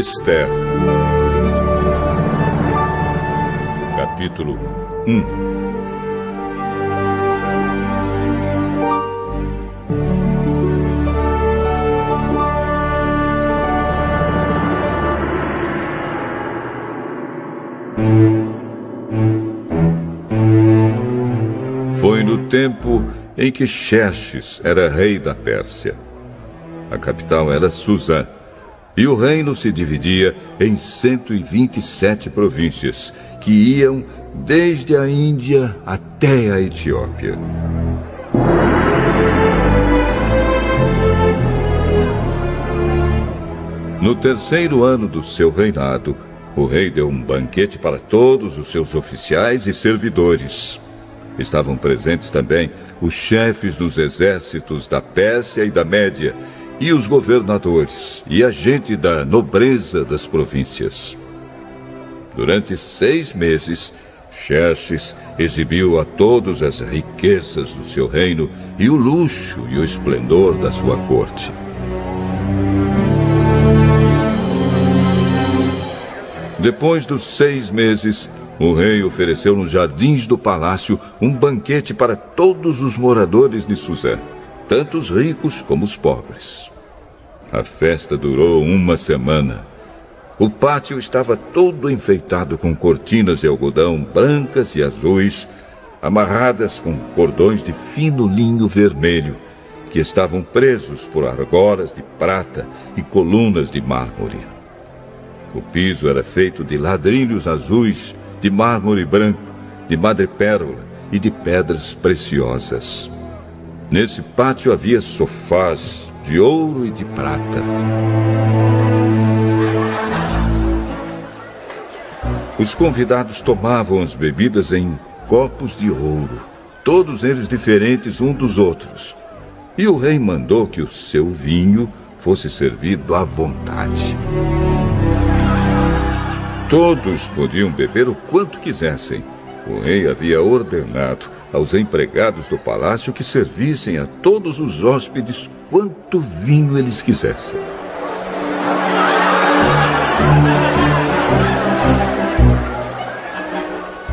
Ester. Capítulo 1. Foi no tempo em que Xerxes era rei da Pérsia. A capital era Susã, e o reino se dividia em 127 províncias, que iam desde a Índia até a Etiópia. No terceiro ano do seu reinado, o rei deu um banquete para todos os seus oficiais e servidores. Estavam presentes também os chefes dos exércitos da Pérsia e da Média, e os governadores, e a gente da nobreza das províncias. Durante 6 meses, Xerxes exibiu a todos as riquezas do seu reino e o luxo e o esplendor da sua corte. Depois dos 6 meses, o rei ofereceu nos jardins do palácio um banquete para todos os moradores de Susã, tanto os ricos como os pobres. A festa durou 1 semana. O pátio estava todo enfeitado com cortinas de algodão brancas e azuis, amarradas com cordões de fino linho vermelho, que estavam presos por argolas de prata e colunas de mármore. O piso era feito de ladrilhos azuis, de mármore branco, de madrepérola e de pedras preciosas. Nesse pátio havia sofás de ouro e de prata. Os convidados tomavam as bebidas em copos de ouro, todos eles diferentes uns dos outros. E o rei mandou que o seu vinho fosse servido à vontade. Todos podiam beber o quanto quisessem. O rei havia ordenado aos empregados do palácio que servissem a todos os hóspedes quanto vinho eles quisessem.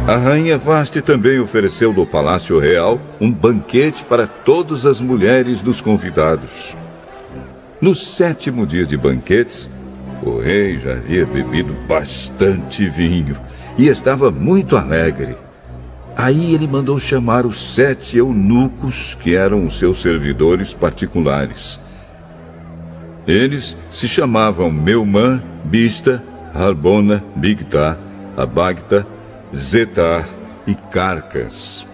A rainha Vasti também ofereceu no Palácio Real um banquete para todas as mulheres dos convidados. No 7º dia de banquetes, o rei já havia bebido bastante vinho e estava muito alegre. Aí ele mandou chamar os 7 eunucos que eram os seus servidores particulares. Eles se chamavam Meumã, Bista, Harbona, Bigtá, Abagta, Zetar e Carcas.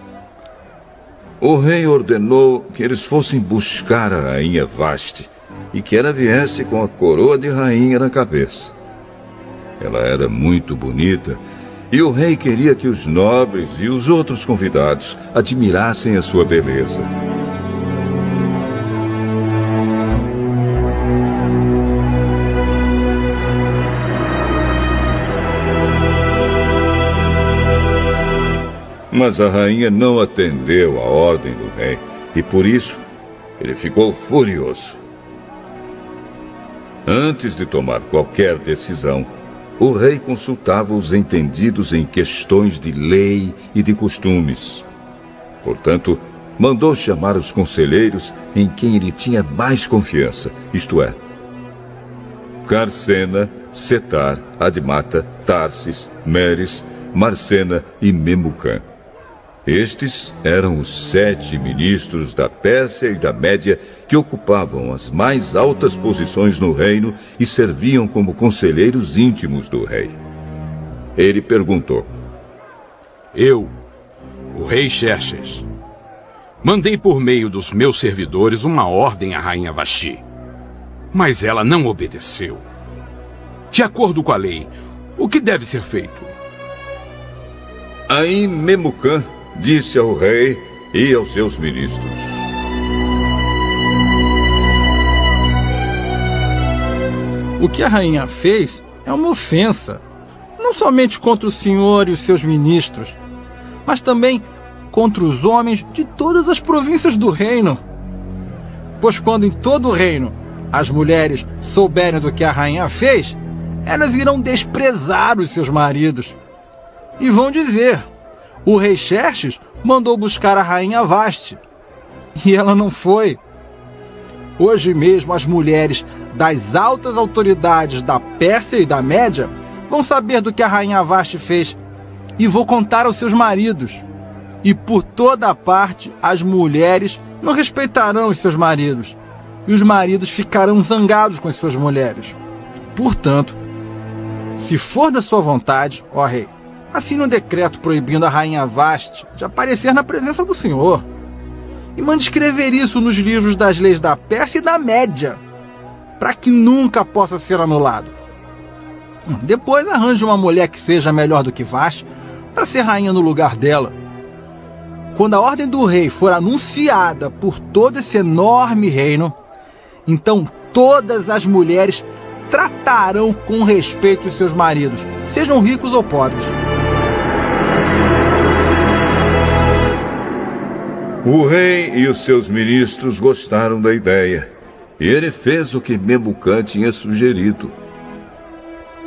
O rei ordenou que eles fossem buscar a rainha Vasti e que ela viesse com a coroa de rainha na cabeça. Ela era muito bonita e o rei queria que os nobres e os outros convidados admirassem a sua beleza. Mas a rainha não atendeu a ordem do rei e por isso ele ficou furioso. Antes de tomar qualquer decisão, o rei consultava os entendidos em questões de lei e de costumes. Portanto, mandou chamar os conselheiros em quem ele tinha mais confiança, isto é, Carcena, Setar, Admata, Tarsis, Meres, Marcena e Memucã. Estes eram os 7 ministros da Pérsia e da Média que ocupavam as mais altas posições no reino e serviam como conselheiros íntimos do rei. Ele perguntou: Eu, o rei Xerxes, mandei por meio dos meus servidores uma ordem à rainha Vasti, mas ela não obedeceu. De acordo com a lei, o que deve ser feito? Aí Memucã disse ao rei e aos seus ministros: O que a rainha fez é uma ofensa, não somente contra o senhor e os seus ministros, mas também contra os homens de todas as províncias do reino. Pois quando em todo o reino as mulheres souberem do que a rainha fez, elas irão desprezar os seus maridos e vão dizer: o rei Xerxes mandou buscar a rainha Vasti e ela não foi. Hoje mesmo as mulheres das altas autoridades da Pérsia e da Média vão saber do que a rainha Vasti fez e vão contar aos seus maridos. E por toda a parte as mulheres não respeitarão os seus maridos e os maridos ficarão zangados com as suas mulheres. Portanto, se for da sua vontade, ó rei, assine um decreto proibindo a rainha Vasti de aparecer na presença do Senhor. E mande escrever isso nos livros das leis da Pérsia e da Média, para que nunca possa ser anulado. Depois arranje uma mulher que seja melhor do que Vasti para ser rainha no lugar dela. Quando a ordem do rei for anunciada por todo esse enorme reino, então todas as mulheres tratarão com respeito os seus maridos, sejam ricos ou pobres. O rei e os seus ministros gostaram da ideia, e ele fez o que Memucã tinha sugerido.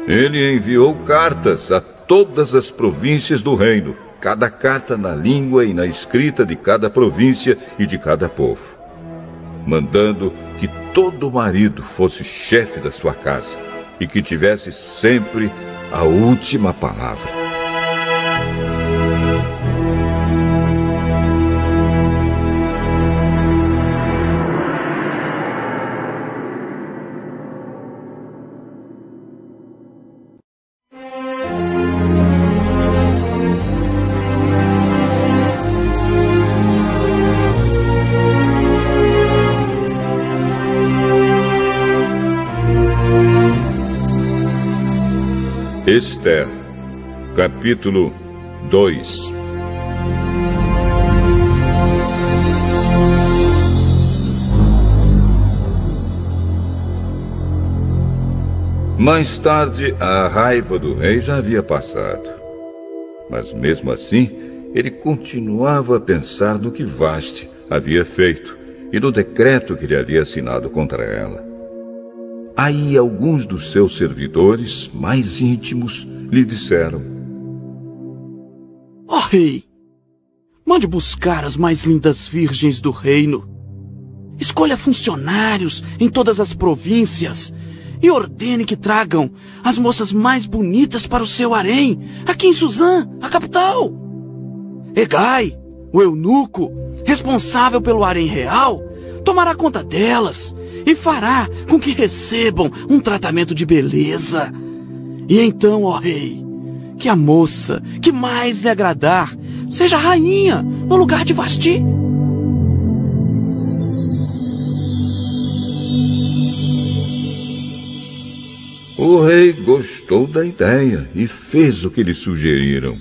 Ele enviou cartas a todas as províncias do reino, cada carta na língua e na escrita de cada província e de cada povo, mandando que todo marido fosse chefe da sua casa e que tivesse sempre a última palavra. Esther, capítulo 2. Mais tarde, a raiva do rei já havia passado. Mas mesmo assim, ele continuava a pensar no que Vasti havia feito e no decreto que ele havia assinado contra ela. Aí alguns dos seus servidores mais íntimos lhe disseram: Ó rei, mande buscar as mais lindas virgens do reino. Escolha funcionários em todas as províncias e ordene que tragam as moças mais bonitas para o seu harém, aqui em Suzã, a capital. Hegai, o eunuco, responsável pelo harém real, tomará conta delas e fará com que recebam um tratamento de beleza. E então, ó rei, que a moça que mais lhe agradar seja rainha no lugar de Vasti. O rei gostou da ideia e fez o que lhe sugeriram.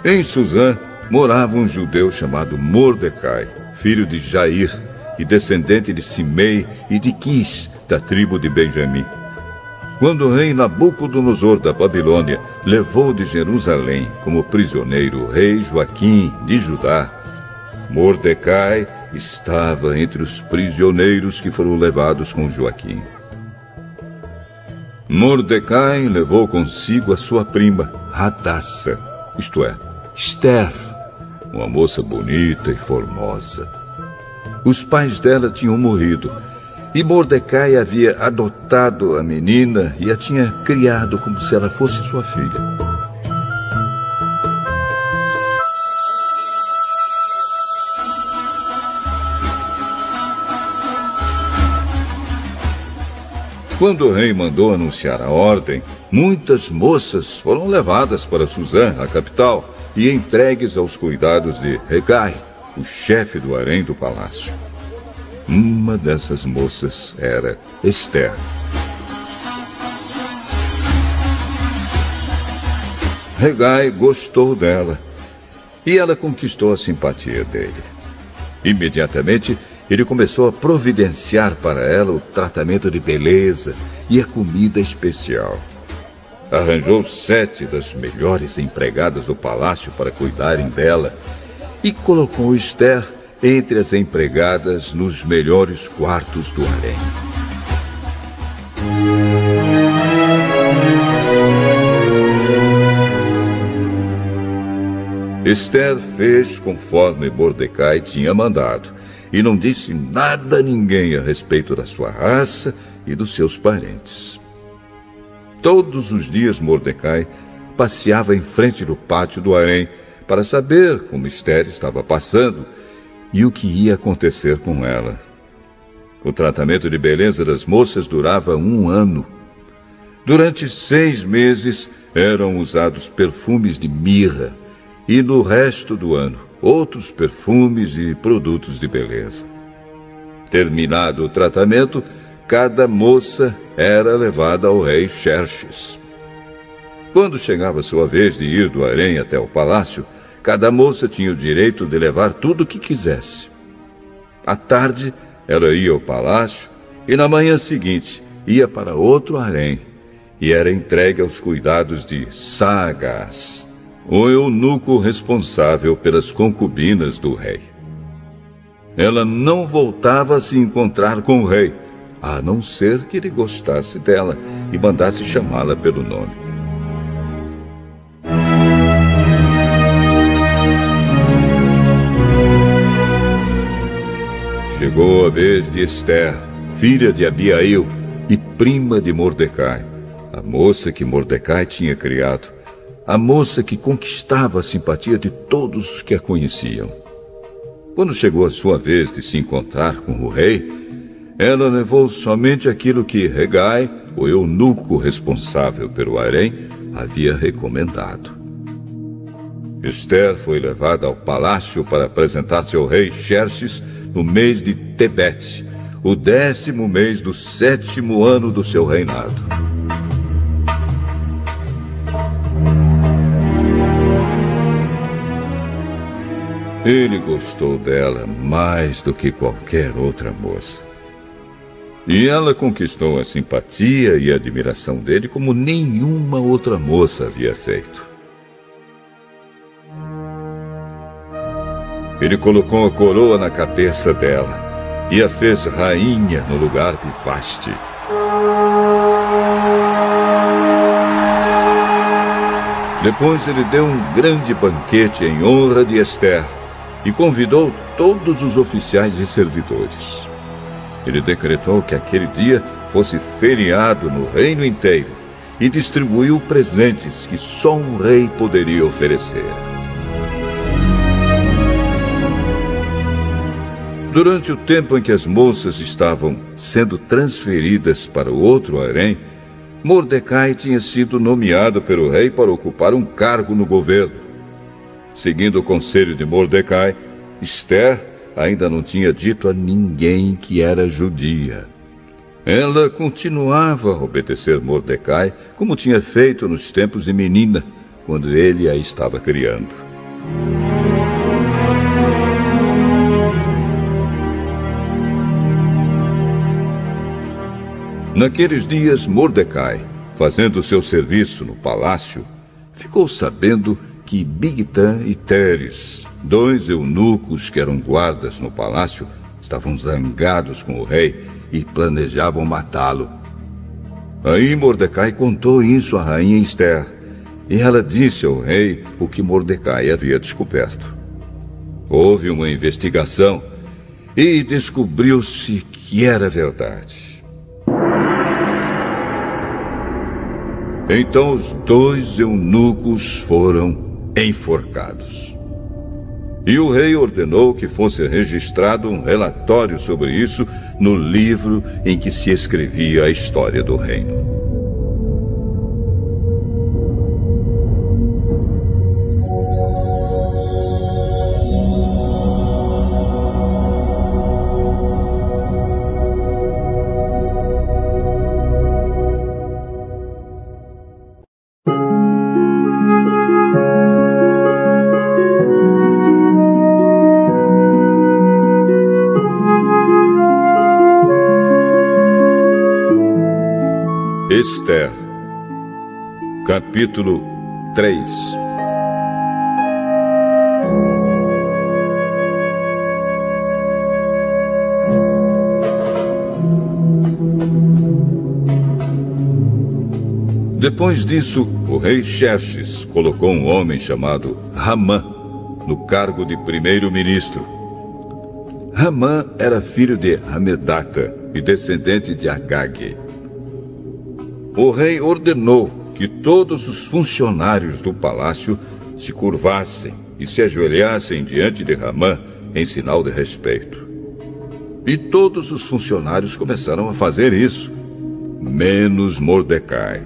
Em Suzã morava um judeu chamado Mordecai, filho de Jair e descendente de Simei e de Quis, da tribo de Benjamim. Quando o rei Nabucodonosor da Babilônia levou de Jerusalém como prisioneiro o rei Joaquim de Judá, Mordecai estava entre os prisioneiros que foram levados com Joaquim. Mordecai levou consigo a sua prima, Hadassa, isto é, Esther, uma moça bonita e formosa. Os pais dela tinham morrido e Mordecai havia adotado a menina e a tinha criado como se ela fosse sua filha. Quando o rei mandou anunciar a ordem, muitas moças foram levadas para Suzã, a capital, e entregues aos cuidados de Hegai, o chefe do harém do palácio. Uma dessas moças era Esther. Hegai gostou dela e ela conquistou a simpatia dele. Imediatamente, ele começou a providenciar para ela o tratamento de beleza e a comida especial. Arranjou 7 das melhores empregadas do palácio para cuidarem dela e colocou Esther entre as empregadas nos melhores quartos do harém. Esther fez conforme Mordecai tinha mandado e não disse nada a ninguém a respeito da sua raça e dos seus parentes. Todos os dias Mordecai passeava em frente do pátio do harém para saber como Esther estava passando e o que ia acontecer com ela. O tratamento de beleza das moças durava 1 ano. Durante 6 meses eram usados perfumes de mirra e no resto do ano outros perfumes e produtos de beleza. Terminado o tratamento, cada moça era levada ao rei Xerxes. Quando chegava sua vez de ir do harém até o palácio, cada moça tinha o direito de levar tudo o que quisesse. À tarde, ela ia ao palácio e na manhã seguinte ia para outro harém e era entregue aos cuidados de Saagás, o eunuco responsável pelas concubinas do rei. Ela não voltava a se encontrar com o rei, a não ser que ele gostasse dela e mandasse chamá-la pelo nome. Chegou a vez de Esther, filha de Abiail e prima de Mordecai, a moça que Mordecai tinha criado, a moça que conquistava a simpatia de todos os que a conheciam. Quando chegou a sua vez de se encontrar com o rei, ela levou somente aquilo que Hegai, o eunuco responsável pelo harém, havia recomendado. Esther foi levada ao palácio para apresentar-se ao rei Xerxes no mês de Tebete, o 10º mês do 7º ano do seu reinado. Ele gostou dela mais do que qualquer outra moça. E ela conquistou a simpatia e a admiração dele como nenhuma outra moça havia feito. Ele colocou a coroa na cabeça dela e a fez rainha no lugar de Vasti. Depois ele deu um grande banquete em honra de Esther e convidou todos os oficiais e servidores. Ele decretou que aquele dia fosse feriado no reino inteiro e distribuiu presentes que só um rei poderia oferecer. Durante o tempo em que as moças estavam sendo transferidas para o outro harém, Mordecai tinha sido nomeado pelo rei para ocupar um cargo no governo. Seguindo o conselho de Mordecai, Esther ainda não tinha dito a ninguém que era judia. Ela continuava a obedecer Mordecai, como tinha feito nos tempos de menina, quando ele a estava criando. Naqueles dias, Mordecai, fazendo seu serviço no palácio, ficou sabendo que Bigtã e Teres, 2 eunucos que eram guardas no palácio, estavam zangados com o rei e planejavam matá-lo. Aí Mordecai contou isso à rainha Esther, e ela disse ao rei o que Mordecai havia descoberto. Houve uma investigação e descobriu-se que era verdade. Então os 2 eunucos foram enforcados. E o rei ordenou que fosse registrado um relatório sobre isso no livro em que se escrevia a história do reino. Esther, capítulo 3. Depois disso, o rei Xerxes colocou um homem chamado Ramã no cargo de primeiro-ministro. Ramã era filho de Hamedata e descendente de Agag. O rei ordenou que todos os funcionários do palácio se curvassem e se ajoelhassem diante de Ramã em sinal de respeito. E todos os funcionários começaram a fazer isso, menos Mordecai.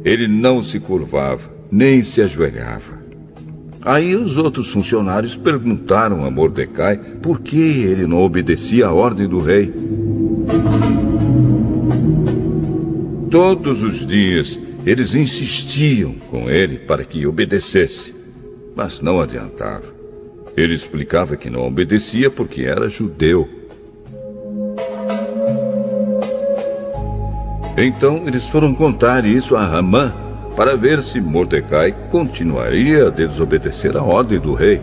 Ele não se curvava, nem se ajoelhava. Aí os outros funcionários perguntaram a Mordecai por que ele não obedecia à ordem do rei. Todos os dias eles insistiam com ele para que obedecesse, mas não adiantava. Ele explicava que não obedecia porque era judeu. Então eles foram contar isso a Ramã para ver se Mordecai continuaria a desobedecer a ordem do rei.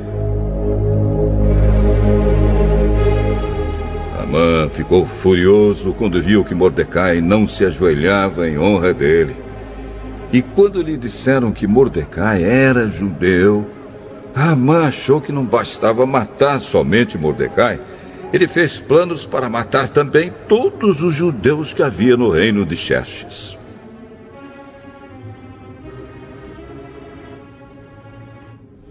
Ramã ficou furioso quando viu que Mordecai não se ajoelhava em honra dele. E quando lhe disseram que Mordecai era judeu, Ramã achou que não bastava matar somente Mordecai. Ele fez planos para matar também todos os judeus que havia no reino de Xerxes.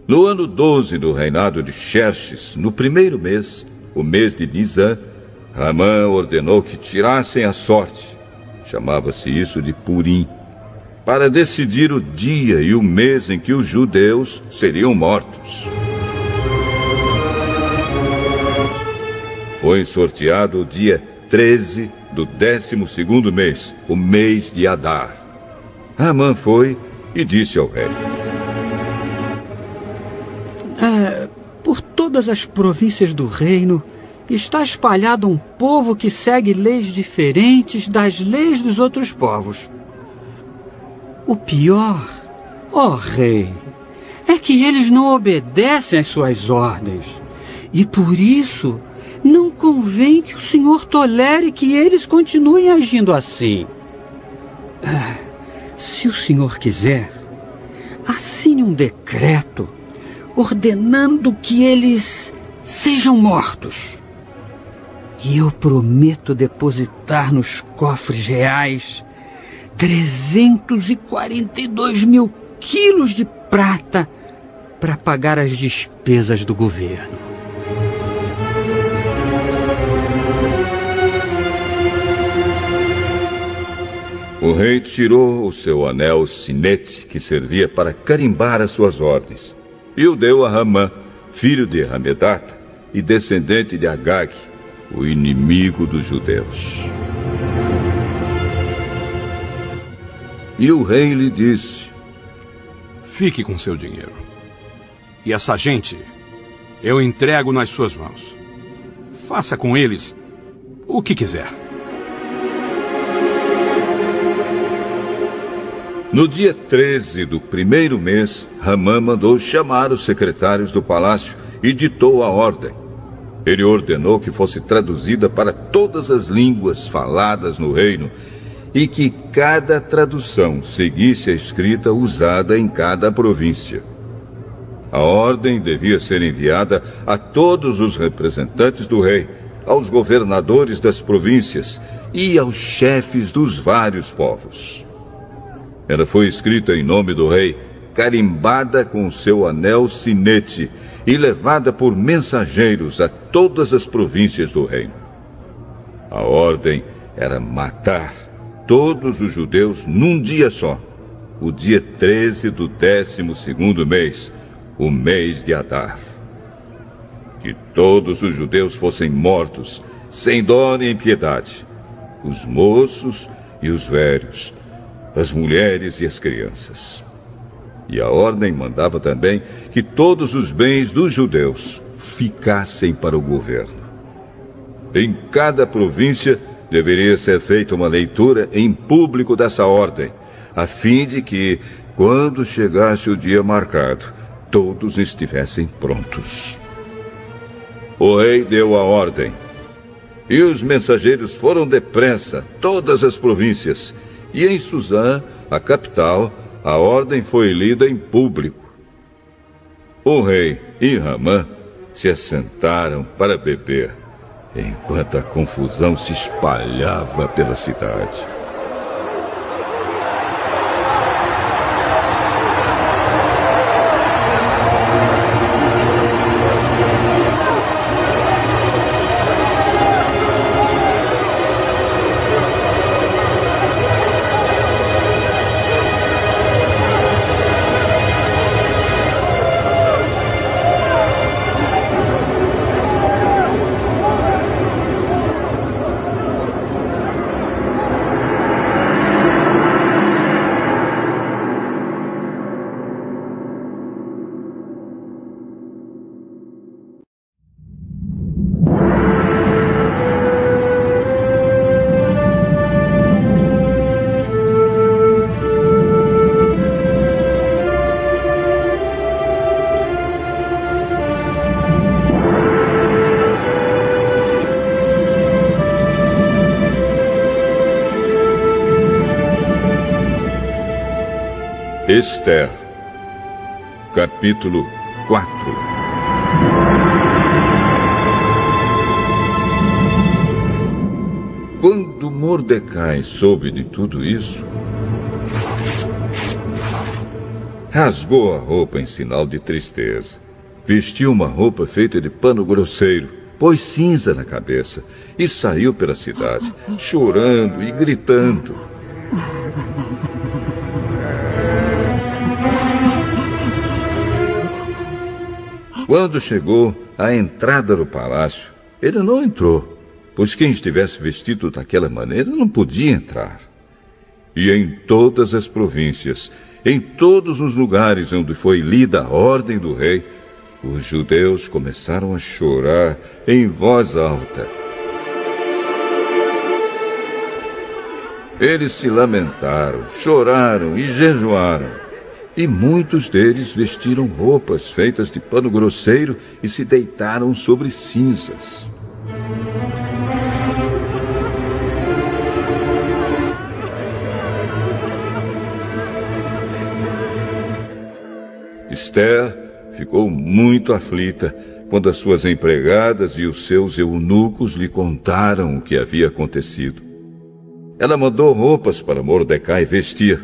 No ano 12 do reinado de Xerxes, no primeiro mês, o mês de Nisã, Ramã ordenou que tirassem a sorte, chamava-se isso de Purim, para decidir o dia e o mês em que os judeus seriam mortos. Foi sorteado o dia 13 do 12º mês, o mês de Adar. Ramã foi e disse ao rei: por todas as províncias do reino está espalhado um povo que segue leis diferentes das leis dos outros povos. O pior, ó rei, é que eles não obedecem às suas ordens. E por isso não convém que o senhor tolere que eles continuem agindo assim. Se o senhor quiser, assine um decreto ordenando que eles sejam mortos. E eu prometo depositar nos cofres reais 342 mil quilos de prata para pagar as despesas do governo. O rei tirou o seu anel sinete, que servia para carimbar as suas ordens, e o deu a Ramã, filho de Hamedata e descendente de Agag, o inimigo dos judeus. E o rei lhe disse: fique com seu dinheiro. E essa gente eu entrego nas suas mãos. Faça com eles o que quiser. No dia 13 do primeiro mês, Ramã mandou chamar os secretários do palácio e ditou a ordem. Ele ordenou que fosse traduzida para todas as línguas faladas no reino e que cada tradução seguisse a escrita usada em cada província. A ordem devia ser enviada a todos os representantes do rei, aos governadores das províncias e aos chefes dos vários povos. Ela foi escrita em nome do rei, carimbada com o seu anel sinete e levada por mensageiros a todas as províncias do reino. A ordem era matar todos os judeus num dia só, o dia 13 do 12º mês, o mês de Adar. Que todos os judeus fossem mortos, sem dó nem piedade, os moços e os velhos, as mulheres e as crianças. E a ordem mandava também que todos os bens dos judeus ficassem para o governo. Em cada província deveria ser feita uma leitura em público dessa ordem, a fim de que, quando chegasse o dia marcado, todos estivessem prontos. O rei deu a ordem, e os mensageiros foram depressa a todas as províncias, e em Suzã a capital, a ordem foi lida em público. O rei e Haman se assentaram para beber, enquanto a confusão se espalhava pela cidade. Esther, capítulo 4. Quando Mordecai soube de tudo isso, rasgou a roupa em sinal de tristeza, vestiu uma roupa feita de pano grosseiro, pôs cinza na cabeça e saiu pela cidade, chorando e gritando. Quando chegou à entrada do palácio, ele não entrou, pois quem estivesse vestido daquela maneira não podia entrar. E em todas as províncias, em todos os lugares onde foi lida a ordem do rei, os judeus começaram a chorar em voz alta. Eles se lamentaram, choraram e jejuaram. E muitos deles vestiram roupas feitas de pano grosseiro e se deitaram sobre cinzas. Esther ficou muito aflita quando as suas empregadas e os seus eunucos lhe contaram o que havia acontecido. Ela mandou roupas para Mordecai vestir,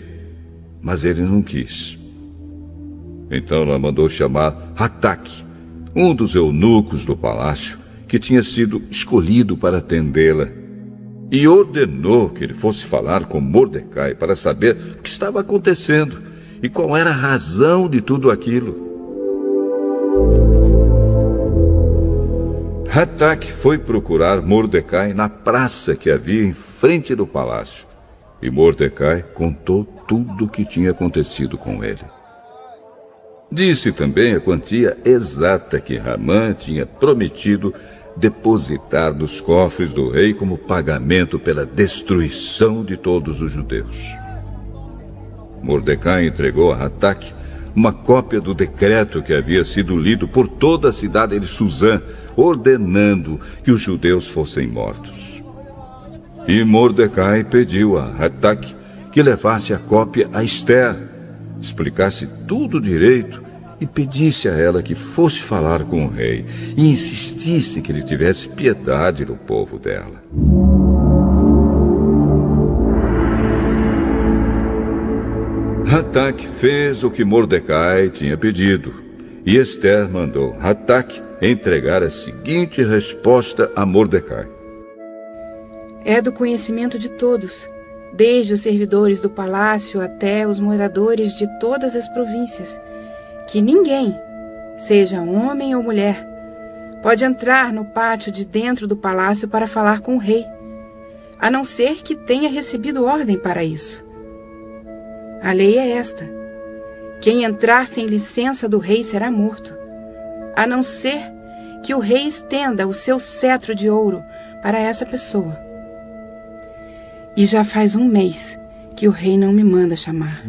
mas ele não quis. Então ela mandou chamar Hataque, um dos eunucos do palácio, que tinha sido escolhido para atendê-la, e ordenou que ele fosse falar com Mordecai para saber o que estava acontecendo e qual era a razão de tudo aquilo. Hataque foi procurar Mordecai na praça que havia em frente do palácio, e Mordecai contou tudo o que tinha acontecido com ele. Disse também a quantia exata que Haman tinha prometido depositar nos cofres do rei como pagamento pela destruição de todos os judeus. Mordecai entregou a Hataque uma cópia do decreto que havia sido lido por toda a cidade de Suzã, ordenando que os judeus fossem mortos. E Mordecai pediu a Hataque que levasse a cópia a Esther, explicasse tudo direito e pedisse a ela que fosse falar com o rei e insistisse que ele tivesse piedade do povo dela. Hataque fez o que Mordecai tinha pedido, e Esther mandou Hataque entregar a seguinte resposta a Mordecai. É do conhecimento de todos, desde os servidores do palácio até os moradores de todas as províncias, que ninguém, seja homem ou mulher, pode entrar no pátio de dentro do palácio para falar com o rei, a não ser que tenha recebido ordem para isso. A lei é esta: quem entrar sem licença do rei será morto, a não ser que o rei estenda o seu cetro de ouro para essa pessoa. E já faz 1 mês que o rei não me manda chamar.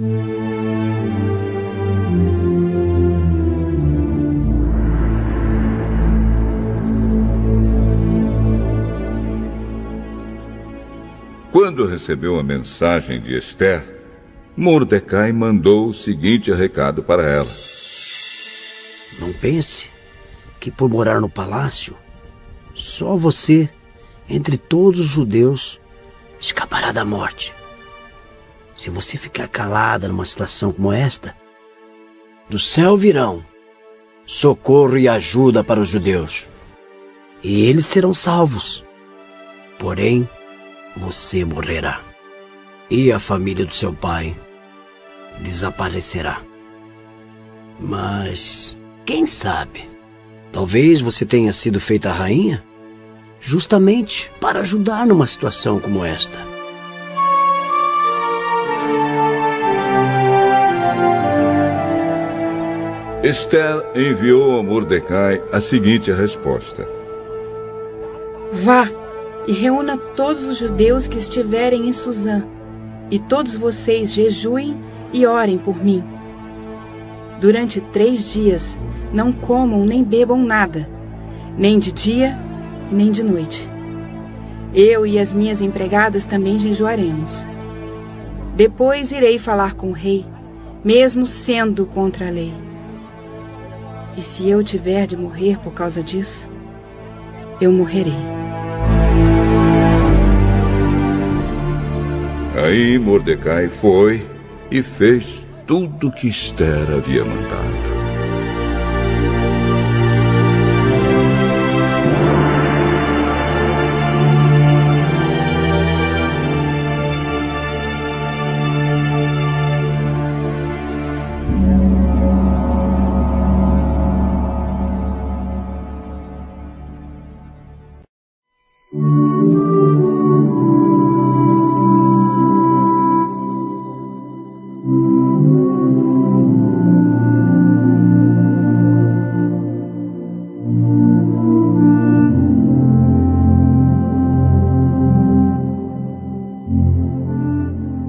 Quando recebeu a mensagem de Esther, Mordecai mandou o seguinte recado para ela: Não pense que por morar no palácio, só você, entre todos os judeus, escapará da morte. Se você ficar calada numa situação como esta, do céu virão socorro e ajuda para os judeus, e eles serão salvos. Porém, você morrerá, e a família do seu pai desaparecerá. Mas, quem sabe, talvez você tenha sido feita rainha justamente para ajudar numa situação como esta. Esther enviou a Mordecai a seguinte resposta: Vá e reúna todos os judeus que estiverem em Suzã, e todos vocês jejuem e orem por mim. Durante 3 dias não comam nem bebam nada, nem de dia e nem de noite. Eu e as minhas empregadas também jejuaremos. Depois irei falar com o rei, mesmo sendo contra a lei. E se eu tiver de morrer por causa disso, eu morrerei. Aí Mordecai foi e fez tudo o que Esther havia mandado.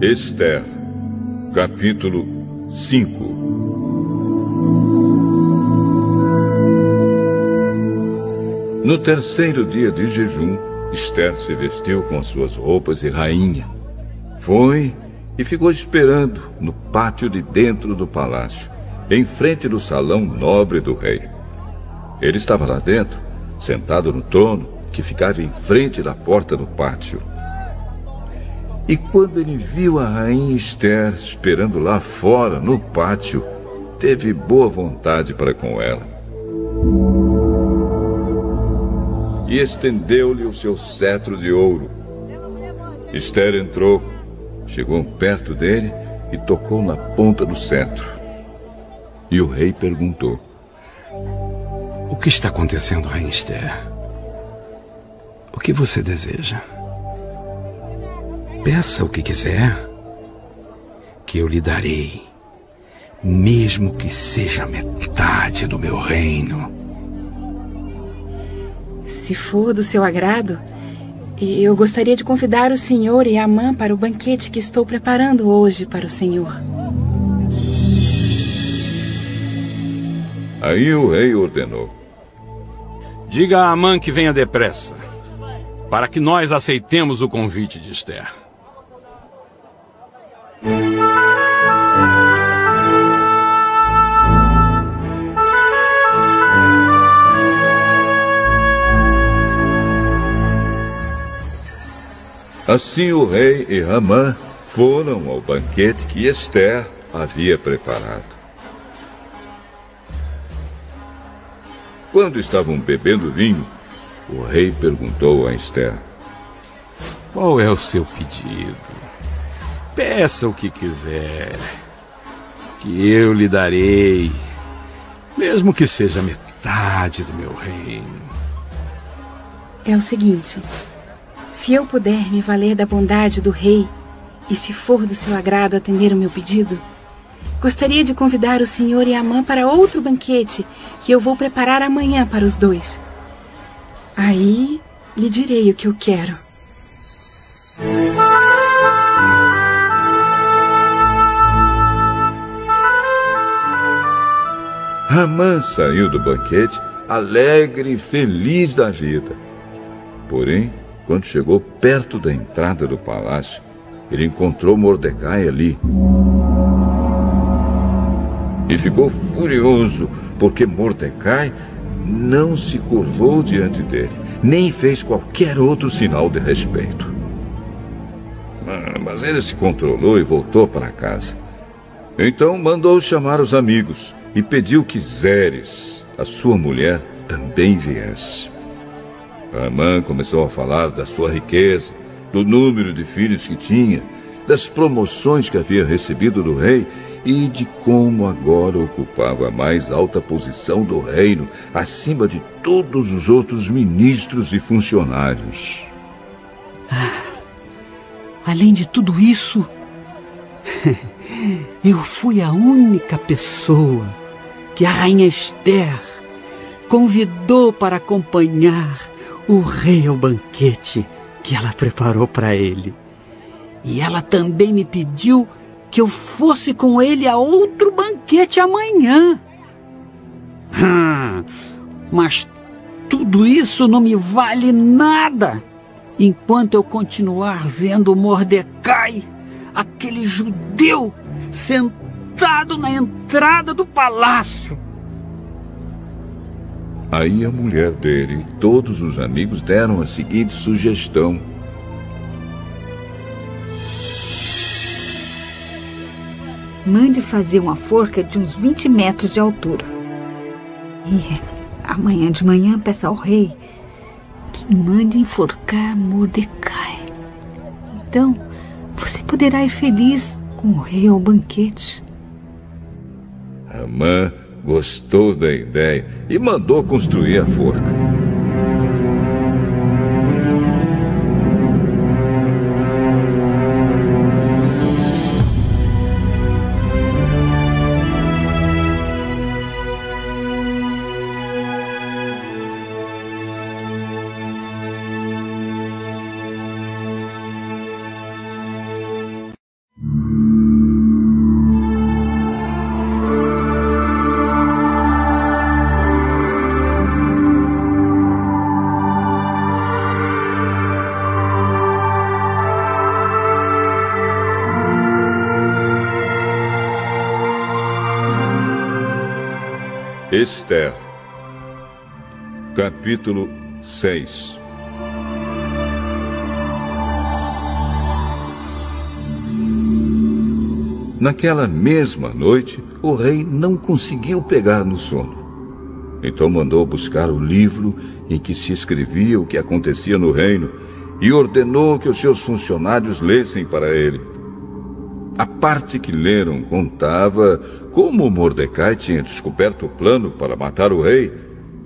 Esther, capítulo 5. No 3º dia de jejum, Esther se vestiu com suas roupas de rainha. Foi e ficou esperando no pátio de dentro do palácio, em frente do salão nobre do rei. Ele estava lá dentro, sentado no trono que ficava em frente da porta do pátio. E quando ele viu a rainha Esther esperando lá fora, no pátio, teve boa vontade para com ela. E estendeu-lhe o seu cetro de ouro. Esther entrou, chegou perto dele e tocou na ponta do cetro. E o rei perguntou: O que está acontecendo, rainha Esther? O que você deseja? Peça o que quiser, que eu lhe darei, mesmo que seja metade do meu reino. Se for do seu agrado, eu gostaria de convidar o senhor e Amã para o banquete que estou preparando hoje para o senhor. Aí o rei ordenou: Diga a Amã que venha depressa, para que nós aceitemos o convite de Esther. Assim o rei e Amã foram ao banquete que Esther havia preparado. Quando estavam bebendo vinho, o rei perguntou a Esther: Qual é o seu pedido? Peça o que quiser, que eu lhe darei, mesmo que seja metade do meu reino. É o seguinte: se eu puder me valer da bondade do rei, e se for do seu agrado atender o meu pedido, gostaria de convidar o senhor e Amã para outro banquete que eu vou preparar amanhã para os dois. Aí lhe direi o que eu quero. Amã saiu do banquete alegre e feliz da vida. Porém, quando chegou perto da entrada do palácio, ele encontrou Mordecai ali. e ficou furioso porque Mordecai não se curvou diante dele, nem fez qualquer outro sinal de respeito. Mas ele se controlou e voltou para casa. Então mandou chamar os amigos e pediu que Zeres, a sua mulher, também viesse. Amã começou a falar da sua riqueza, do número de filhos que tinha, das promoções que havia recebido do rei e de como agora ocupava a mais alta posição do reino, acima de todos os outros ministros e funcionários. Além de tudo isso, eu fui a única pessoa que a rainha Esther convidou para acompanhar o rei ao banquete que ela preparou para ele. E ela também me pediu que eu fosse com ele a outro banquete amanhã. Mas tudo isso não me vale nada enquanto eu continuar vendo Mordecai, aquele judeu, sentado na entrada do palácio. Aí a mulher dele e todos os amigos deram a seguinte sugestão: mande fazer uma forca de uns 20 metros de altura. E amanhã de manhã peça ao rei que mande enforcar Mordecai. Então você poderá ir feliz com o rei ao banquete. Amã gostou da ideia e mandou construir a forca. Esther, capítulo 6. Naquela mesma noite, o rei não conseguiu pegar no sono. Então mandou buscar o livro em que se escrevia o que acontecia no reino e ordenou que os seus funcionários lessem para ele. A parte que leram contava como Mordecai tinha descoberto o plano para matar o rei,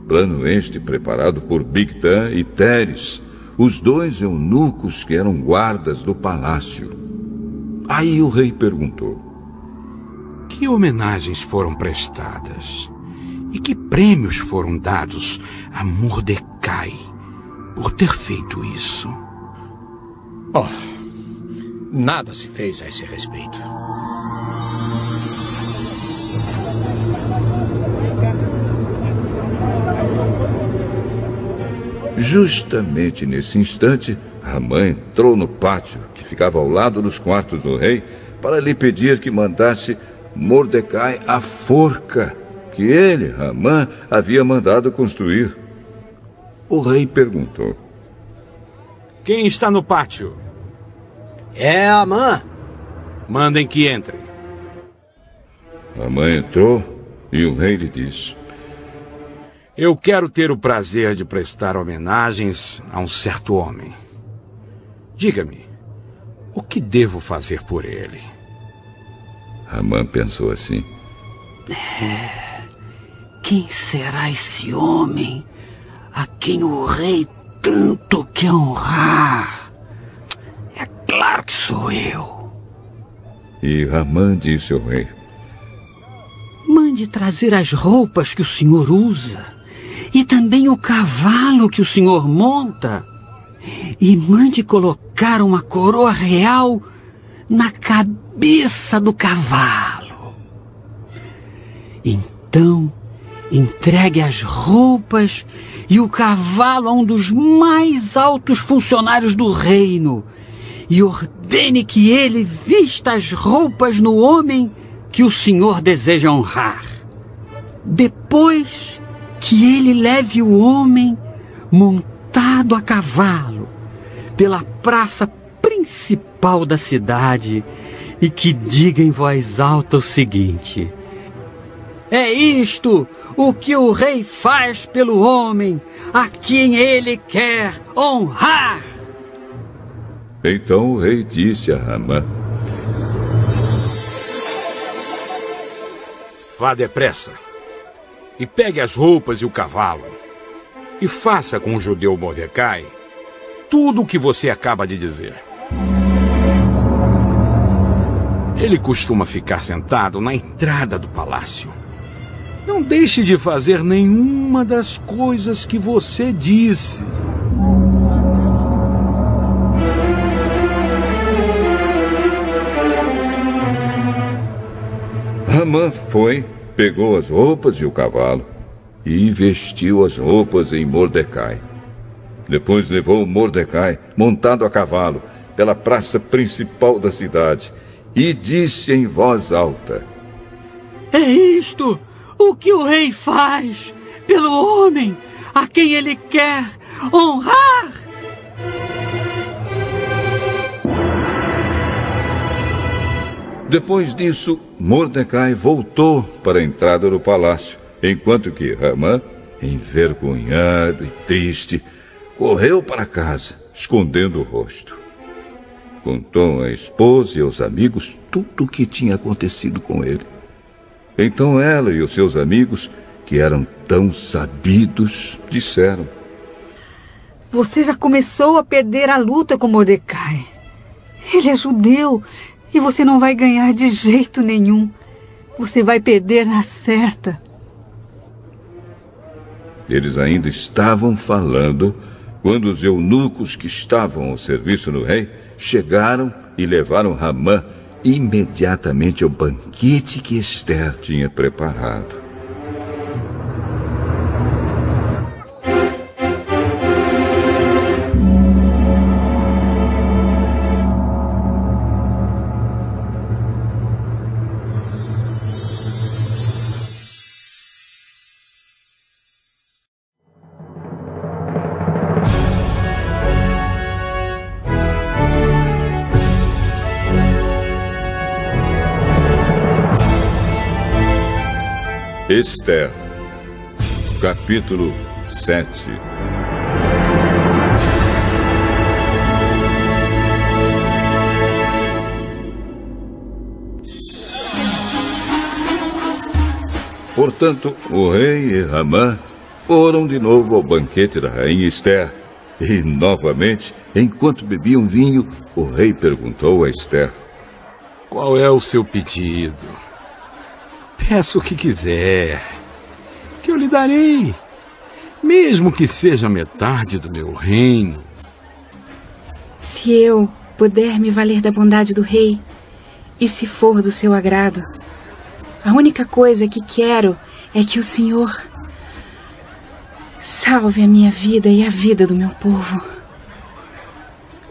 plano este preparado por Bigtan e Teres, os dois eunucos que eram guardas do palácio. Aí o rei perguntou: que homenagens foram prestadas e que prêmios foram dados a Mordecai por ter feito isso? Nada se fez a esse respeito. Justamente nesse instante, Amã entrou no pátio, que ficava ao lado dos quartos do rei, para lhe pedir que mandasse Mordecai a forca que ele, Amã, havia mandado construir. O rei perguntou: quem está no pátio? É Amã. Mandem que entre. Amã entrou e o rei lhe disse: eu quero ter o prazer de prestar homenagens a um certo homem. Diga-me, o que devo fazer por ele? Amã pensou assim: Quem será esse homem a quem o rei tanto quer honrar? É claro que sou eu. E Amã disse ao rei: mande trazer as roupas que o senhor usa e também o cavalo que o senhor monta. E mande colocar uma coroa real na cabeça do cavalo. Então, entregue as roupas e o cavalo a um dos mais altos funcionários do reino e ordene que ele vista as roupas no homem que o Senhor deseja honrar. Depois que ele leve o homem montado a cavalo pela praça principal da cidade e que diga em voz alta o seguinte: é isto o que o rei faz pelo homem a quem ele quer honrar. Então o rei disse a Ramã: vá depressa e pegue as roupas e o cavalo e faça com o judeu Mordecai tudo o que você acaba de dizer. Ele costuma ficar sentado na entrada do palácio. Não deixe de fazer nenhuma das coisas que você disse. Ramã foi, pegou as roupas e o cavalo e vestiu as roupas em Mordecai. Depois levou Mordecai, montado a cavalo, pela praça principal da cidade e disse em voz alta: é isto o que o rei faz pelo homem a quem ele quer honrar. Depois disso, Mordecai voltou para a entrada do palácio, enquanto que Ramã, envergonhado e triste, correu para casa, escondendo o rosto. Contou à esposa e aos amigos tudo o que tinha acontecido com ele. Então ela e os seus amigos, que eram tão sabidos, disseram: você já começou a perder a luta com Mordecai. Ele é judeu e você não vai ganhar de jeito nenhum. Você vai perder na certa. Eles ainda estavam falando quando os eunucos que estavam ao serviço do rei chegaram e levaram Ramã imediatamente ao banquete que Ester tinha preparado. Ester, capítulo 7. Portanto, o rei e Ramã foram de novo ao banquete da rainha Ester. E, novamente, enquanto bebiam vinho, o rei perguntou a Ester: qual é o seu pedido? Peça o que quiser, que eu lhe darei, mesmo que seja metade do meu reino. Se eu puder me valer da bondade do rei, e se for do seu agrado, a única coisa que quero é que o Senhor salve a minha vida e a vida do meu povo.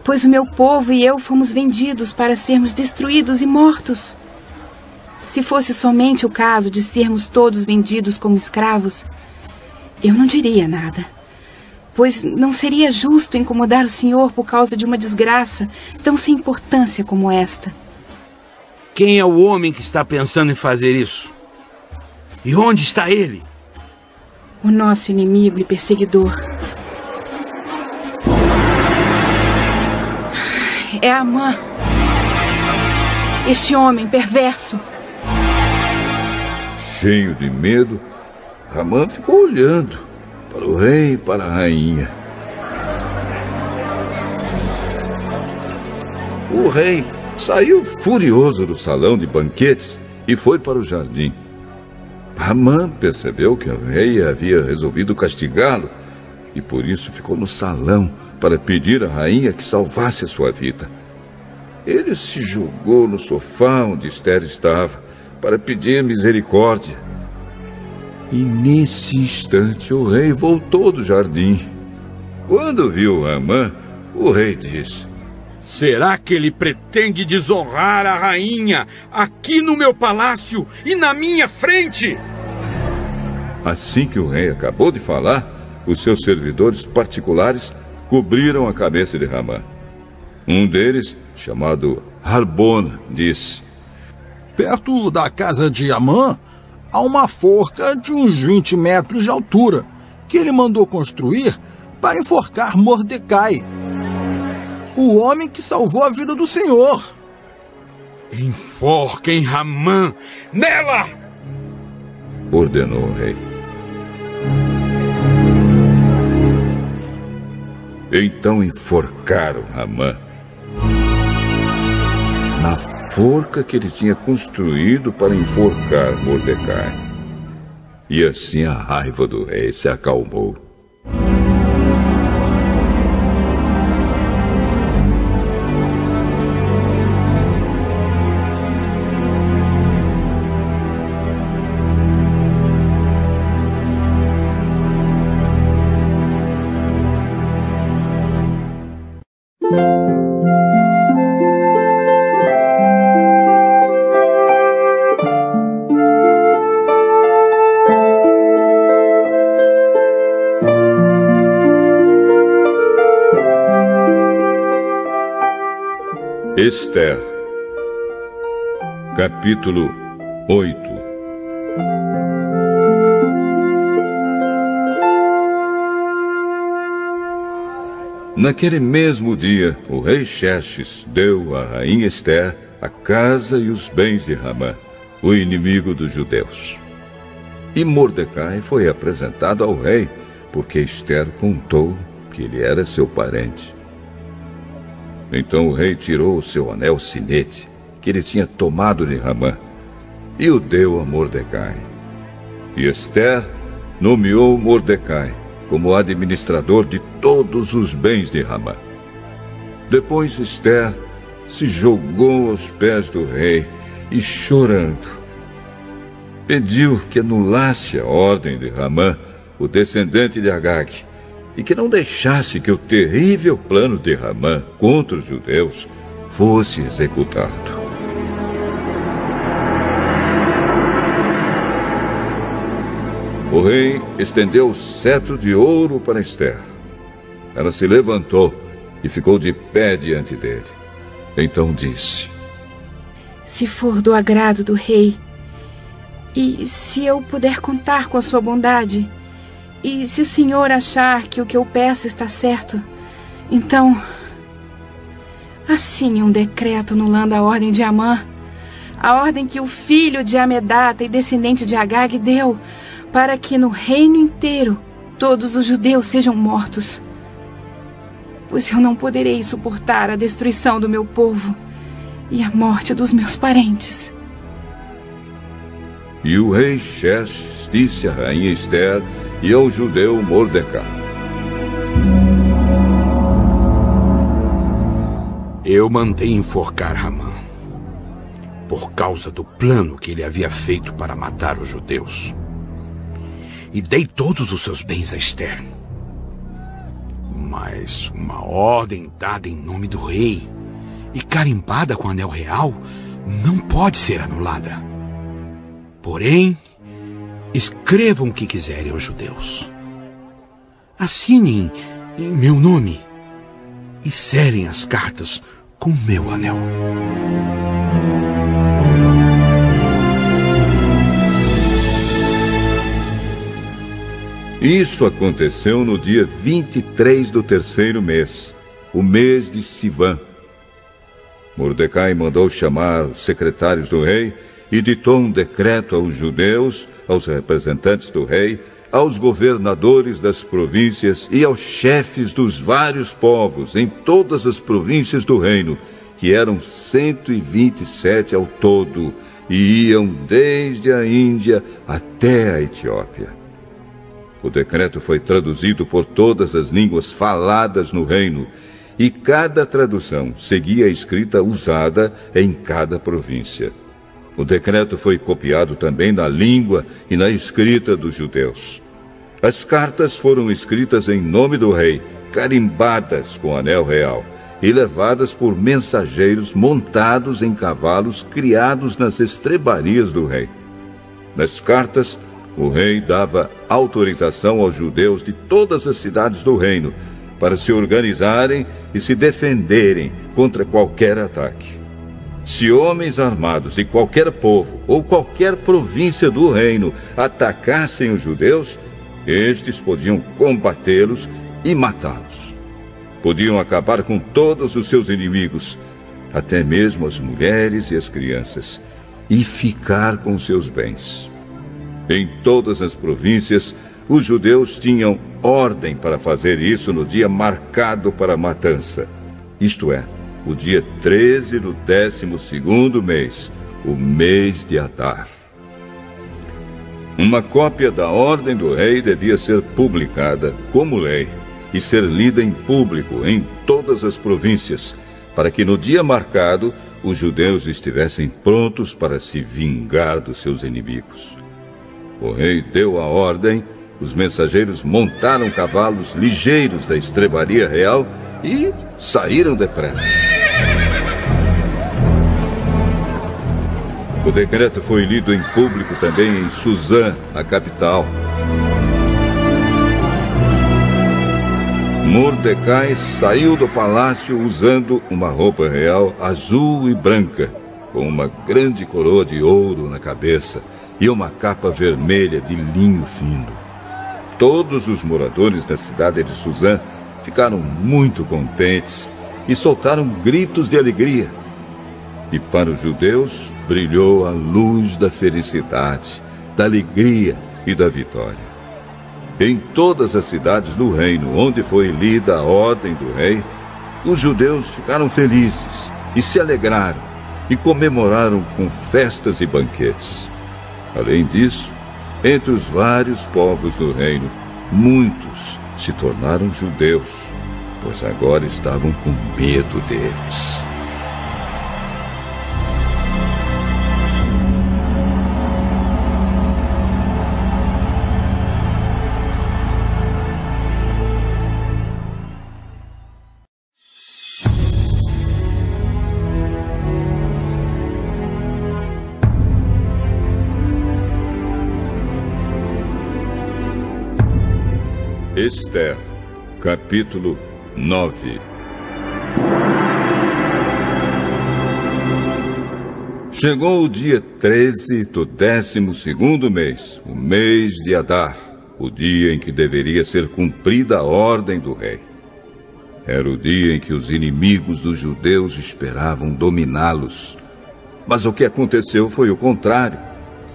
Pois o meu povo e eu fomos vendidos para sermos destruídos e mortos. Se fosse somente o caso de sermos todos vendidos como escravos, eu não diria nada, pois não seria justo incomodar o Senhor por causa de uma desgraça tão sem importância como esta. Quem é o homem que está pensando em fazer isso? E onde está ele? O nosso inimigo e perseguidor. É Amã, este homem perverso. Cheio de medo, Ramã ficou olhando para o rei e para a rainha. O rei saiu furioso do salão de banquetes e foi para o jardim. Ramã percebeu que o rei havia resolvido castigá-lo e por isso ficou no salão para pedir à rainha que salvasse a sua vida. Ele se jogou no sofá onde Ester estava para pedir misericórdia. E nesse instante o rei voltou do jardim. Quando viu Ramã, o rei disse: Será que ele pretende desonrar a rainha aqui no meu palácio e na minha frente? Assim que o rei acabou de falar, os seus servidores particulares cobriram a cabeça de Ramã. Um deles, chamado Harbon, disse: perto da casa de Amã, há uma forca de uns 20 metros de altura, que ele mandou construir para enforcar Mordecai, o homem que salvou a vida do Senhor. Enforquem Ramã nela! Ordenou o rei. Então enforcaram Ramã na forca que ele tinha construído para enforcar Mordecai. E assim a raiva do rei se acalmou. Esther, capítulo 8. Naquele mesmo dia, o rei Xerxes deu à rainha Esther a casa e os bens de Ramã, o inimigo dos judeus. E Mordecai foi apresentado ao rei, porque Esther contou que ele era seu parente. Então o rei tirou o seu anel sinete, que ele tinha tomado de Ramã, e o deu a Mordecai. E Esther nomeou Mordecai como administrador de todos os bens de Ramã. Depois Esther se jogou aos pés do rei e, chorando, pediu que anulasse a ordem de Ramã, o descendente de Agag, e que não deixasse que o terrível plano de Ramã contra os judeus fosse executado. O rei estendeu o cetro de ouro para Esther. Ela se levantou e ficou de pé diante dele. Então disse: se for do agrado do rei, e se eu puder contar com a sua bondade, e se o senhor achar que o que eu peço está certo, então assine um decreto anulando a ordem de Amã, a ordem que o filho de Amedata e descendente de Agag deu, para que no reino inteiro todos os judeus sejam mortos. Pois eu não poderei suportar a destruição do meu povo e a morte dos meus parentes. E o rei Xerxes disse à rainha Esther e ao judeu Mordecai: eu mandei enforcar Ramã por causa do plano que ele havia feito para matar os judeus. E dei todos os seus bens a Esther. Mas uma ordem dada em nome do rei e carimbada com anel real não pode ser anulada. Porém, escrevam o que quiserem aos judeus. Assinem em meu nome e selem as cartas com meu anel. Isso aconteceu no dia 23 do terceiro mês, o mês de Sivan. Mordecai mandou chamar os secretários do rei e ditou um decreto aos judeus, aos representantes do rei, aos governadores das províncias e aos chefes dos vários povos em todas as províncias do reino, que eram 127 ao todo, e iam desde a Índia até a Etiópia. O decreto foi traduzido por todas as línguas faladas no reino, e cada tradução seguia a escrita usada em cada província. O decreto foi copiado também na língua e na escrita dos judeus. As cartas foram escritas em nome do rei, carimbadas com anel real, e levadas por mensageiros montados em cavalos criados nas estrebarias do rei. Nas cartas, o rei dava autorização aos judeus de todas as cidades do reino para se organizarem e se defenderem contra qualquer ataque. Se homens armados de qualquer povo ou qualquer província do reino atacassem os judeus, estes podiam combatê-los e matá-los. Podiam acabar com todos os seus inimigos, até mesmo as mulheres e as crianças, e ficar com seus bens. Em todas as províncias, os judeus tinham ordem para fazer isso no dia marcado para a matança, isto é, o dia 13 do 12º mês, o mês de Adar. Uma cópia da ordem do rei devia ser publicada como lei e ser lida em público em todas as províncias, para que no dia marcado os judeus estivessem prontos para se vingar dos seus inimigos. O rei deu a ordem, os mensageiros montaram cavalos ligeiros da estrebaria real e saíram depressa. O decreto foi lido em público também em Suzã, a capital. Mordecai saiu do palácio usando uma roupa real azul e branca, com uma grande coroa de ouro na cabeça e uma capa vermelha de linho fino. Todos os moradores da cidade de Suzã ficaram muito contentes e soltaram gritos de alegria. E para os judeus brilhou a luz da felicidade, da alegria e da vitória. Em todas as cidades do reino onde foi lida a ordem do rei, os judeus ficaram felizes e se alegraram e comemoraram com festas e banquetes. Além disso, entre os vários povos do reino, muitos se tornaram judeus, pois agora estavam com medo deles. Esther, capítulo 9. Chegou o dia 13 do 12º mês, o mês de Adar, o dia em que deveria ser cumprida a ordem do rei. Era o dia em que os inimigos dos judeus esperavam dominá-los. Mas o que aconteceu foi o contrário.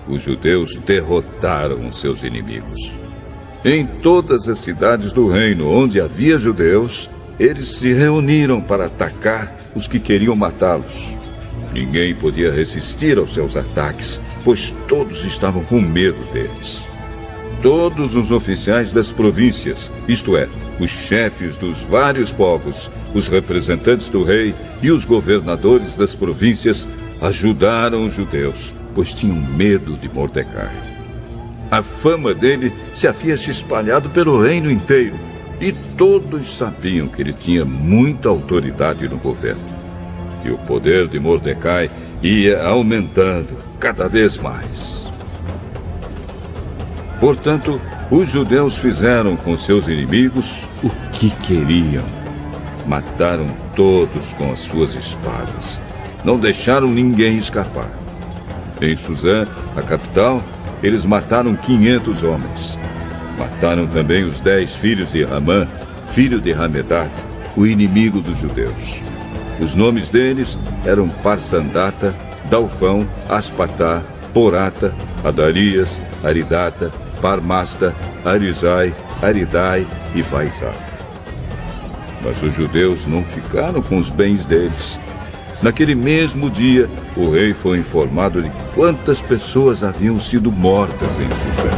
Os judeus derrotaram os seus inimigos. Em todas as cidades do reino onde havia judeus, eles se reuniram para atacar os que queriam matá-los. Ninguém podia resistir aos seus ataques, pois todos estavam com medo deles. Todos os oficiais das províncias, isto é, os chefes dos vários povos, os representantes do rei e os governadores das províncias, ajudaram os judeus, pois tinham medo de Mordecai. A fama dele se havia se espalhado pelo reino inteiro e todos sabiam que ele tinha muita autoridade no governo. E o poder de Mordecai ia aumentando cada vez mais. Portanto, os judeus fizeram com seus inimigos o que queriam. Mataram todos com as suas espadas. Não deixaram ninguém escapar. Em Suzã, a capital, eles mataram 500 homens. Mataram também os 10 filhos de Ramã, filho de Hamedat, o inimigo dos judeus. Os nomes deles eram Parsandata, Dalfão, Aspatá, Porata, Adarias, Aridata, Parmasta, Arizai, Aridai e Vaizata. Mas os judeus não ficaram com os bens deles. Naquele mesmo dia, o rei foi informado de quantas pessoas haviam sido mortas em Suzã.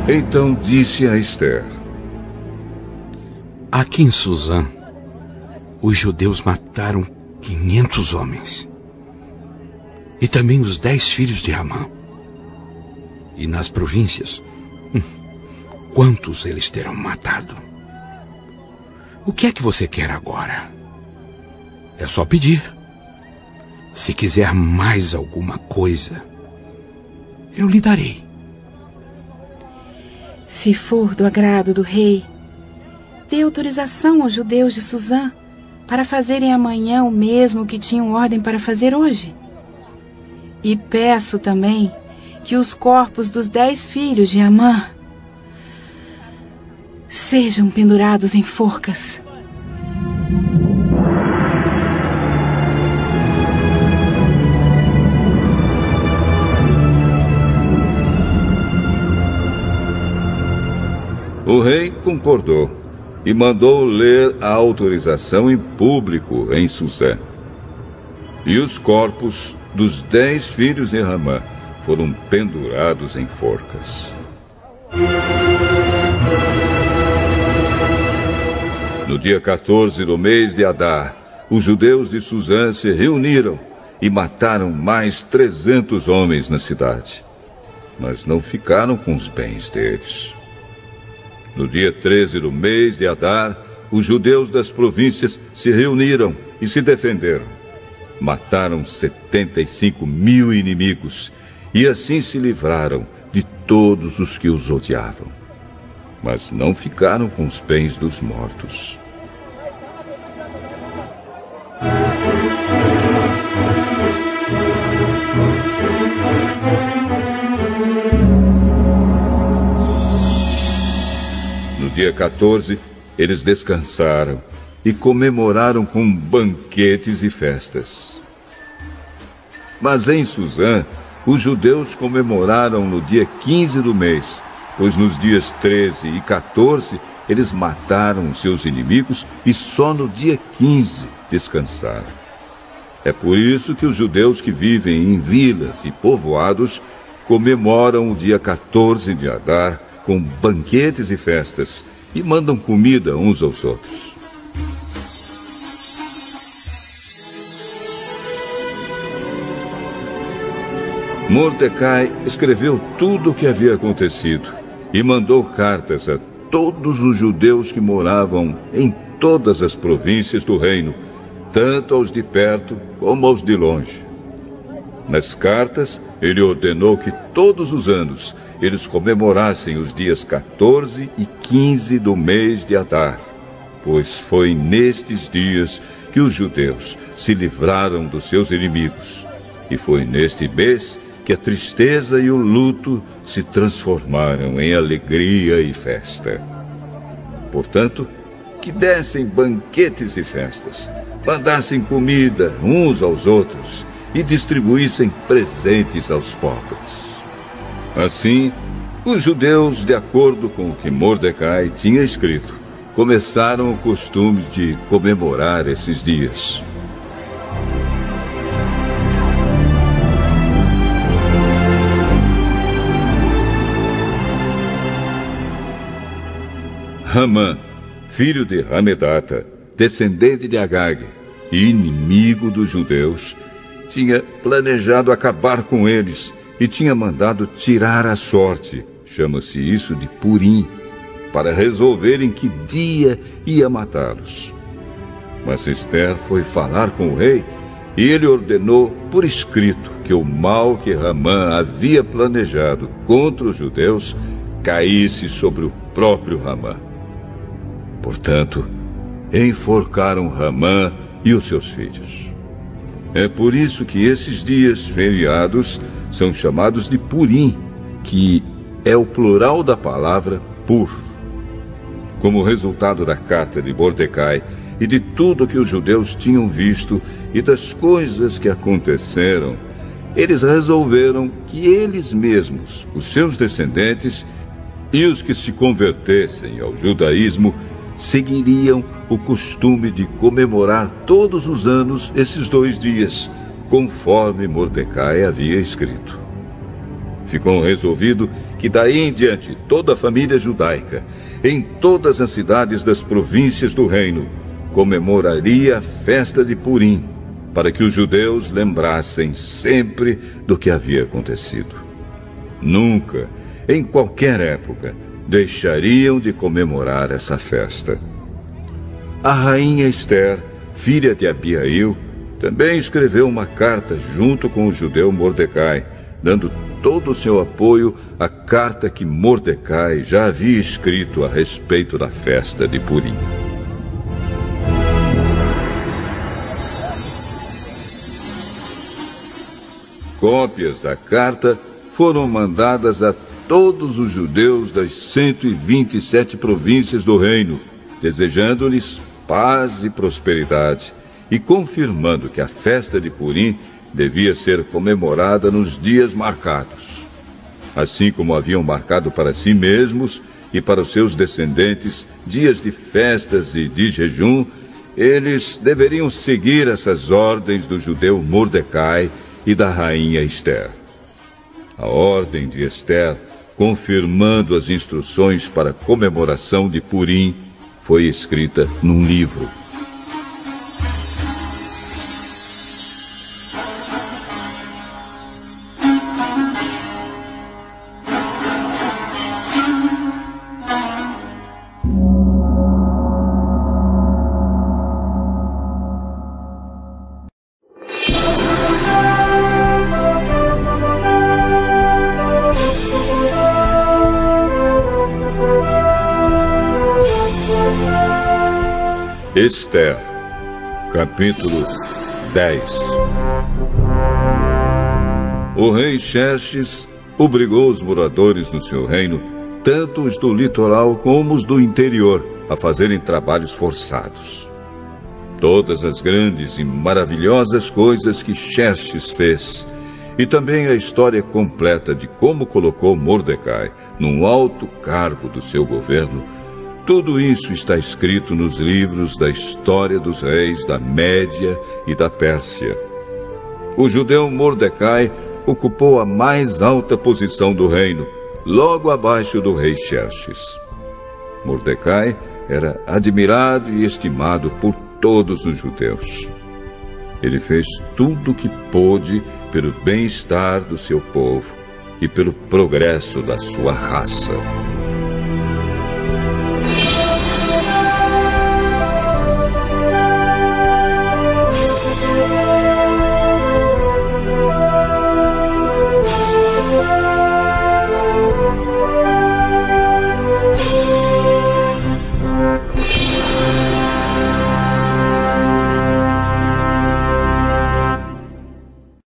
Então disse a Esther: aqui em Suzã, os judeus mataram 500 homens. E também os 10 filhos de Ramã. E nas províncias, quantos eles terão matado? O que é que você quer agora? É só pedir. Se quiser mais alguma coisa, eu lhe darei. Se for do agrado do rei, dê autorização aos judeus de Suzã para fazerem amanhã o mesmo que tinham ordem para fazer hoje. E peço também que os corpos dos 10 filhos de Amã sejam pendurados em forcas. O rei concordou e mandou ler a autorização em público em Suzã. E os corpos dos 10 filhos de Ramã foram pendurados em forcas. No dia 14 do mês de Adar, os judeus de Suzã se reuniram e mataram mais 300 homens na cidade, mas não ficaram com os bens deles. No dia 13 do mês de Adar, os judeus das províncias se reuniram e se defenderam. Mataram 75.000 inimigos e assim se livraram de todos os que os odiavam. Mas não ficaram com os bens dos mortos. No dia 14, eles descansaram e comemoraram com banquetes e festas. Mas em Suzã, os judeus comemoraram no dia 15 do mês, pois nos dias 13 e 14 eles mataram seus inimigos e só no dia 15 descansaram. É por isso que os judeus que vivem em vilas e povoados comemoram o dia 14 de Adar com banquetes e festas e mandam comida uns aos outros. Mordecai escreveu tudo o que havia acontecido e mandou cartas a todos os judeus que moravam em todas as províncias do reino, tanto aos de perto como aos de longe. Nas cartas, ele ordenou que todos os anos eles comemorassem os dias 14 e 15 do mês de Adar, pois foi nestes dias que os judeus se livraram dos seus inimigos, e foi neste mês que a tristeza e o luto se transformaram em alegria e festa. Portanto, que dessem banquetes e festas, mandassem comida uns aos outros e distribuíssem presentes aos pobres. Assim, os judeus, de acordo com o que Mordecai tinha escrito, começaram o costume de comemorar esses dias. Ramã, filho de Hamedata, descendente de Agag e inimigo dos judeus, tinha planejado acabar com eles e tinha mandado tirar a sorte, chama-se isso de Purim, para resolverem que dia ia matá-los. Mas Ester foi falar com o rei e ele ordenou por escrito que o mal que Ramã havia planejado contra os judeus caísse sobre o próprio Ramã. Portanto, enforcaram Ramã e os seus filhos. É por isso que esses dias feriados são chamados de Purim, que é o plural da palavra Pur. Como resultado da carta de Mordecai e de tudo que os judeus tinham visto e das coisas que aconteceram, eles resolveram que eles mesmos, os seus descendentes e os que se convertessem ao judaísmo, seguiriam o costume de comemorar todos os anos esses 2 dias, conforme Mordecai havia escrito. Ficou resolvido que daí em diante toda a família judaica, em todas as cidades das províncias do reino, comemoraria a festa de Purim, para que os judeus lembrassem sempre do que havia acontecido. Nunca, em qualquer época, deixariam de comemorar essa festa. A rainha Esther, filha de Abiail, também escreveu uma carta junto com o judeu Mordecai, dando todo o seu apoio à carta que Mordecai já havia escrito a respeito da festa de Purim. Cópias da carta foram mandadas a todos os judeus das 127 províncias do reino, desejando-lhes paz e prosperidade, e confirmando que a festa de Purim devia ser comemorada nos dias marcados. Assim como haviam marcado para si mesmos e para os seus descendentes dias de festas e de jejum, eles deveriam seguir essas ordens do judeu Mordecai e da rainha Esther. A ordem de Esther, confirmando as instruções para a comemoração de Purim, foi escrita num livro. Esther, capítulo 10. O rei Xerxes obrigou os moradores do seu reino, tanto os do litoral como os do interior, a fazerem trabalhos forçados. Todas as grandes e maravilhosas coisas que Xerxes fez, e também a história completa de como colocou Mordecai num alto cargo do seu governo, tudo isso está escrito nos livros da história dos reis da Média e da Pérsia. O judeu Mordecai ocupou a mais alta posição do reino, logo abaixo do rei Xerxes. Mordecai era admirado e estimado por todos os judeus. Ele fez tudo o que pôde pelo bem-estar do seu povo e pelo progresso da sua raça.